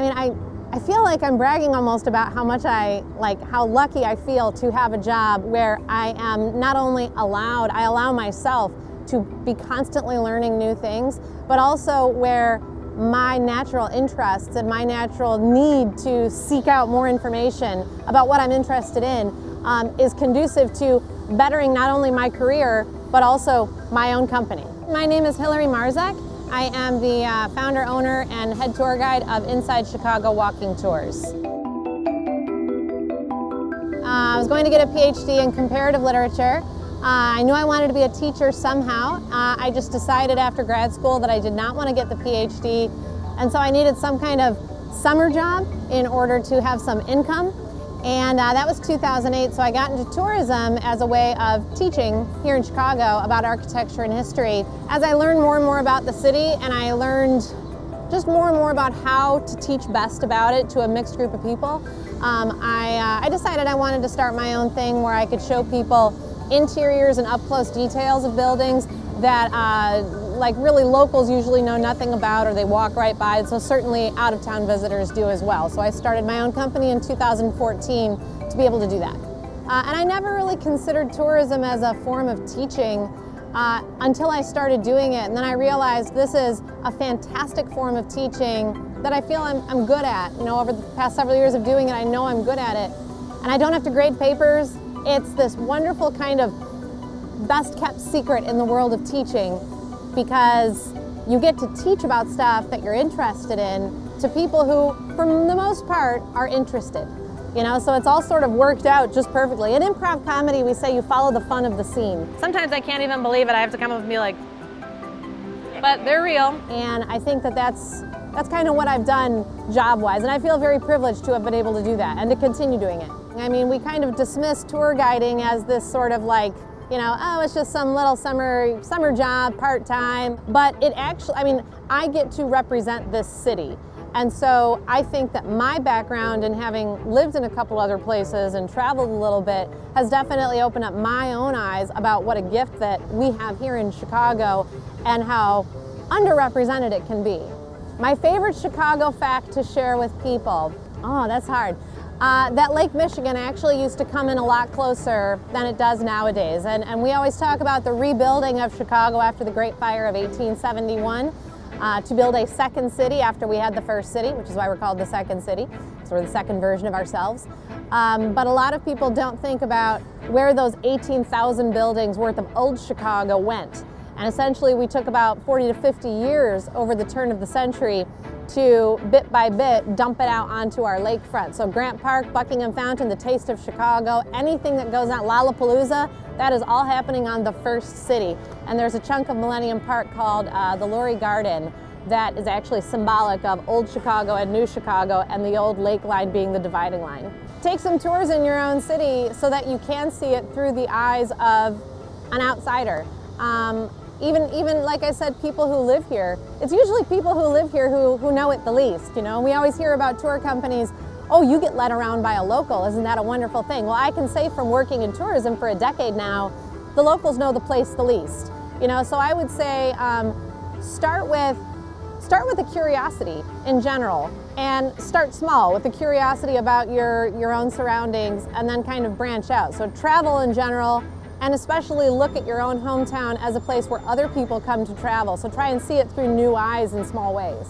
mean, I feel like I'm bragging almost about how much how lucky I feel to have a job where I am not only allowed, I allow myself to be constantly learning new things, but also where my natural interests and my natural need to seek out more information about what I'm interested in is conducive to bettering not only my career, but also my own company. My name is Marzec. I am the founder, owner, and head tour guide of Inside Chicago Walking Tours. I was going to get a PhD in comparative literature. I knew I wanted to be a teacher somehow. I just decided after grad school that I did not want to get the PhD, and so I needed some kind of summer job in order to have some income. And that was 2008, so I got into tourism as a way of teaching here in Chicago about architecture and history. As I learned more and more about the city, and I learned just more and more about how to teach best about it to a mixed group of people, I decided I wanted to start my own thing where I could show people interiors and up-close details of buildings that like really locals usually know nothing about, or they walk right by, so certainly out-of-town visitors do as well. So I started my own company in 2014 to be able to do that. And I never really considered tourism as a form of teaching until I started doing it, and then I realized this is a fantastic form of teaching that I feel I'm good at. You know, over the past several years of doing it, I know I'm good at it. And I don't have to grade papers. It's this wonderful kind of best kept secret in the world of teaching, because you get to teach about stuff that you're interested in to people who, for the most part, are interested. You know, so it's all sort of worked out just perfectly. In improv comedy, we say you follow the fun of the scene. Sometimes I can't even believe it. I have to come up and be like, but they're real. And I think that that's kind of what I've done job-wise, and I feel very privileged to have been able to do that and to continue doing it. I mean, we kind of dismiss tour guiding as this sort of like, you know, oh, it's just some little summer job, part-time, but it actually, I mean, I get to represent this city. And so I think that my background in having lived in a couple other places and traveled a little bit has definitely opened up my own eyes about what a gift that we have here in Chicago and how underrepresented it can be. My favorite Chicago fact to share with people, oh, that's hard. That Lake Michigan actually used to come in a lot closer than it does nowadays. And we always talk about the rebuilding of Chicago after the Great Fire of 1871 to build a second city after we had the first city, which is why we're called the second city. So we're the second version of ourselves. But a lot of people don't think about where those 18,000 buildings worth of old Chicago went. And essentially we took about 40 to 50 years over the turn of the century to, bit by bit, dump it out onto our lakefront. So Grant Park, Buckingham Fountain, the Taste of Chicago, anything that goes on, Lollapalooza, that is all happening on the first city. And there's a chunk of Millennium Park called the Laurie Garden that is actually symbolic of old Chicago and new Chicago, and the old lake line being the dividing line. Take some tours in your own city so that you can see it through the eyes of an outsider. Even like I said, people who live here. It's usually people who live here who know it the least, you know. We always hear about tour companies, oh, you get led around by a local, isn't that a wonderful thing? Well, I can say from working in tourism for a decade now, the locals know the place the least. You know, so I would say start with a curiosity in general, and start small with a curiosity about your own surroundings, and then kind of branch out. So travel in general, and especially look at your own hometown as a place where other people come to travel. So try and see it through new eyes in small ways.